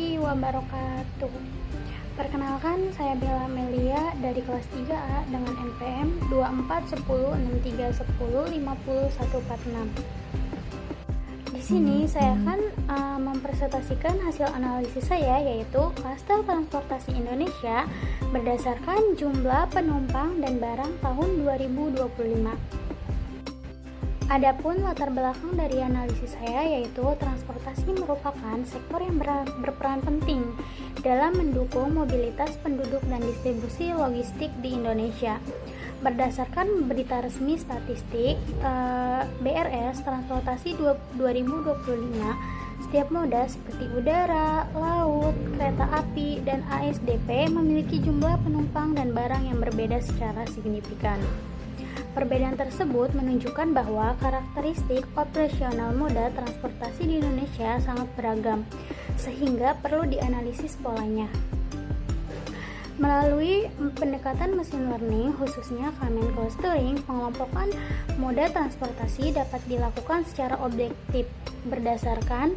warahmatullahi wabarakatuh. Perkenalkan, saya Bella Melia dari kelas 3A dengan NPM 241063105046. Di sini saya akan mempresentasikan hasil analisis saya, yaitu klaster transportasi Indonesia berdasarkan jumlah penumpang dan barang tahun 2025. Adapun latar belakang dari analisis saya, yaitu transportasi merupakan sektor yang berperan penting dalam mendukung mobilitas penduduk dan distribusi logistik di Indonesia. Berdasarkan berita resmi statistik BRS Transportasi 2025, setiap moda seperti udara, laut, kereta api, dan ASDP memiliki jumlah penumpang dan barang yang berbeda secara signifikan. Perbedaan tersebut menunjukkan bahwa karakteristik operasional moda transportasi di Indonesia sangat beragam, sehingga perlu dianalisis polanya. Melalui pendekatan mesin learning, khususnya Kamen Clustering, pengelompokan moda transportasi dapat dilakukan secara objektif berdasarkan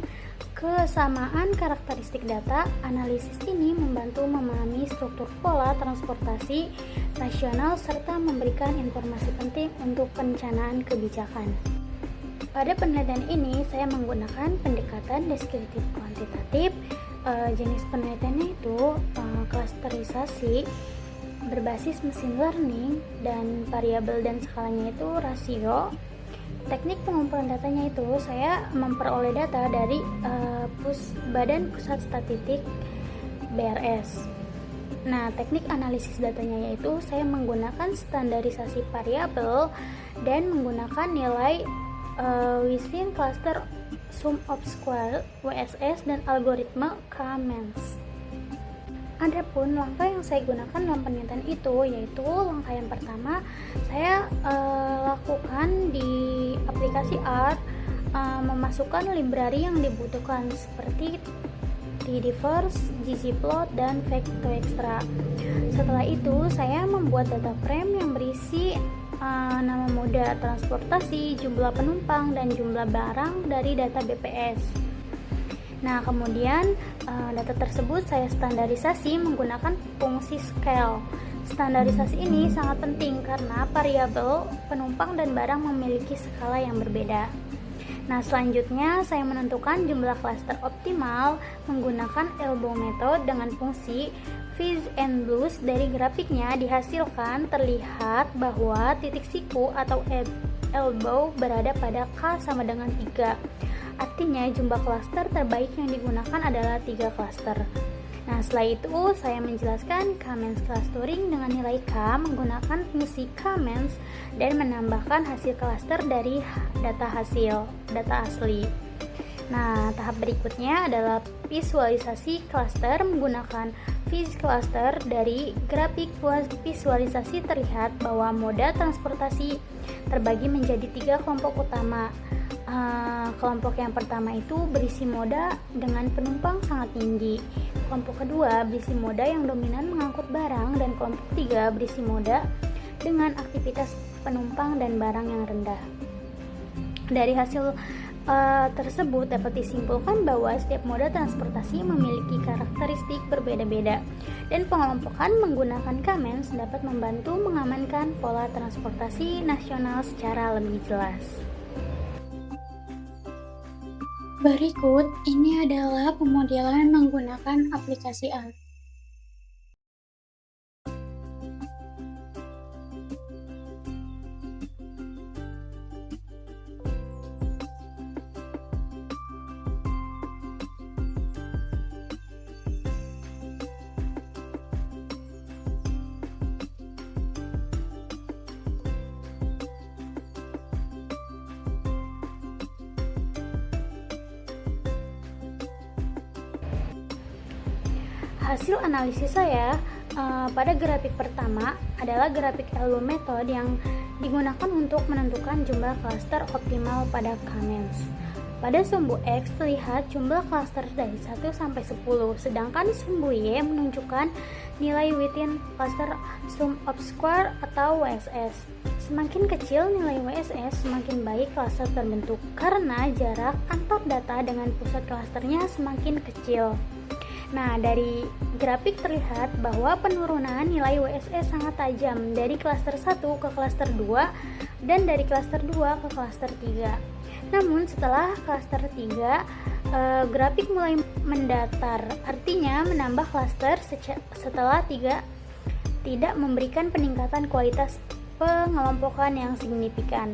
kesamaan karakteristik data. Analisis ini membantu memahami struktur pola transportasi nasional serta memberikan informasi penting untuk perencanaan kebijakan. Pada penelitian ini, saya menggunakan pendekatan deskriptif kuantitatif. Jenis penelitiannya itu klasterisasi berbasis mesin learning, dan variabel dan skalanya itu rasio. Teknik pengumpulan datanya itu saya memperoleh data dari Badan Pusat Statistik BRS. Nah, teknik analisis datanya yaitu saya menggunakan standarisasi variabel dan menggunakan nilai within cluster sum of square WSS dan algoritma K-means. Adapun langkah yang saya gunakan dalam penelitian itu, yaitu langkah yang pertama saya lakukan di aplikasi R, memasukkan library yang dibutuhkan seperti tdiverse, ggplot, dan vectoextra. Setelah itu saya membuat data frame yang berisi nama moda transportasi, jumlah penumpang, dan jumlah barang dari data BPS. Nah, kemudian data tersebut saya standarisasi menggunakan fungsi scale. Standarisasi ini sangat penting karena variabel penumpang dan barang memiliki skala yang berbeda. Nah, selanjutnya saya menentukan jumlah klaster optimal menggunakan elbow method dengan fungsi Fish and Blues. Dari grafiknya dihasilkan terlihat bahwa titik siku atau elbow berada pada K sama dengan 3. Artinya jumlah klaster terbaik yang digunakan adalah 3 klaster. Nah, setelah itu saya menjelaskan K-means clustering dengan nilai K menggunakan fungsi K-means dan menambahkan hasil klaster dari data asli. Nah, tahap berikutnya adalah visualisasi klaster menggunakan Fish cluster. Dari grafik visualisasi terlihat bahwa moda transportasi terbagi menjadi 3 kelompok utama. Kelompok yang pertama itu berisi moda dengan penumpang sangat tinggi. Kelompok kedua berisi moda yang dominan mengangkut barang, dan kelompok ketiga berisi moda dengan aktivitas penumpang dan barang yang rendah. Dari hasil tersebut dapat disimpulkan bahwa setiap moda transportasi memiliki karakteristik berbeda-beda, dan pengelompokan menggunakan K-means dapat membantu mengamankan pola transportasi nasional secara lebih jelas. Berikut ini adalah pemodelan menggunakan aplikasi R. Hasil analisis saya pada grafik pertama adalah grafik elbow method yang digunakan untuk menentukan jumlah klaster optimal pada K-means. Pada sumbu X terlihat jumlah klaster dari 1 sampai 10, sedangkan sumbu Y menunjukkan nilai within cluster sum of square atau WSS. Semakin kecil nilai WSS, semakin baik klaster terbentuk karena jarak antar data dengan pusat klasternya semakin kecil. Nah, dari grafik terlihat bahwa penurunan nilai WSE sangat tajam dari klaster 1 ke klaster 2 dan dari klaster 2 ke klaster 3. Namun setelah klaster 3, grafik mulai mendatar, artinya menambah klaster setelah 3 tidak memberikan peningkatan kualitas pengelompokan yang signifikan.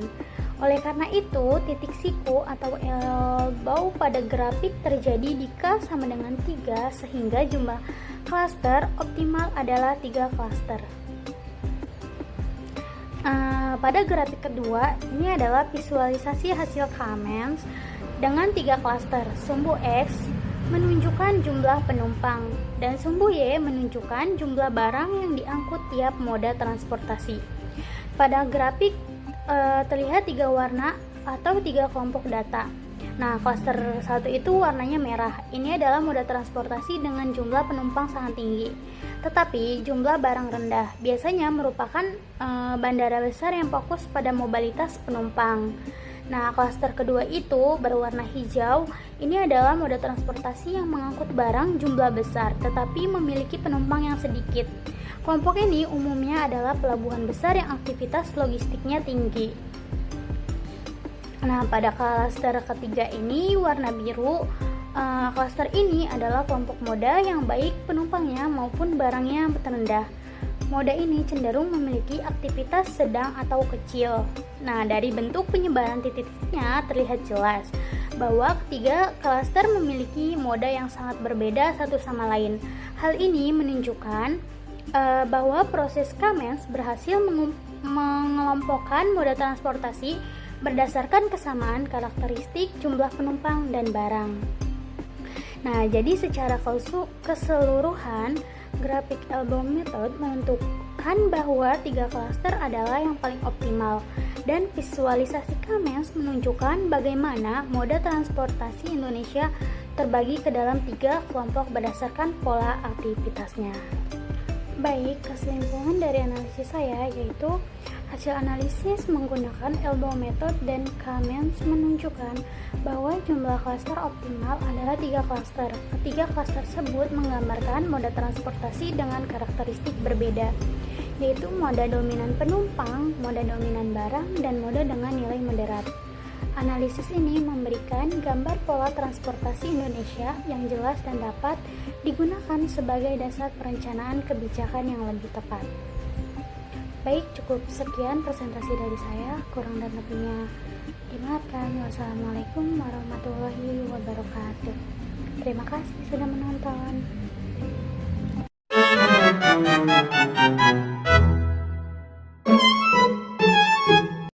Oleh karena itu, titik siku atau elbow pada grafik terjadi di K sama dengan 3 sehingga jumlah klaster optimal adalah 3 klaster. Pada grafik kedua, ini adalah visualisasi hasil K-MENS dengan 3 klaster. Sumbu X menunjukkan jumlah penumpang dan sumbu Y menunjukkan jumlah barang yang diangkut tiap moda transportasi. Pada grafik terlihat 3 warna atau 3 kelompok data. Nah, klaster 1 itu warnanya merah. Ini adalah moda transportasi dengan jumlah penumpang sangat tinggi, tetapi jumlah barang rendah. Biasanya merupakan bandara besar yang fokus pada mobilitas penumpang. Nah, klaster kedua itu berwarna hijau. Ini adalah moda transportasi yang mengangkut barang jumlah besar, tetapi memiliki penumpang yang sedikit. Kelompok ini umumnya adalah pelabuhan besar yang aktivitas logistiknya tinggi. Nah, pada klaster ketiga ini warna biru. Klaster ini adalah kelompok moda yang baik penumpangnya maupun barangnya terendah. Moda ini cenderung memiliki aktivitas sedang atau kecil. Nah, dari bentuk penyebaran titik-titiknya terlihat jelas bahwa ketiga klaster memiliki moda yang sangat berbeda satu sama lain. Hal ini menunjukkan bahwa proses K-MENS berhasil mengelompokkan moda transportasi berdasarkan kesamaan karakteristik jumlah penumpang dan barang. Nah, jadi secara keseluruhan, grafik elbow method menentukan bahwa 3 klaster adalah yang paling optimal, dan visualisasi K-MENS menunjukkan bagaimana moda transportasi Indonesia terbagi ke dalam 3 kelompok berdasarkan pola aktivitasnya. Baik, kesimpulan dari analisis saya yaitu hasil analisis menggunakan elbow method dan K-MENS menunjukkan bahwa jumlah klaster optimal adalah 3 klaster. Ketiga klaster tersebut menggambarkan moda transportasi dengan karakteristik berbeda, yaitu moda dominan penumpang, moda dominan barang, dan moda dengan nilai moderat. Analisis ini memberikan gambar pola transportasi Indonesia yang jelas dan dapat digunakan sebagai dasar perencanaan kebijakan yang lebih tepat. Baik, cukup sekian presentasi dari saya. Kurang dan lebihnya dimaafkan. Wassalamualaikum warahmatullahi wabarakatuh. Terima kasih sudah menonton.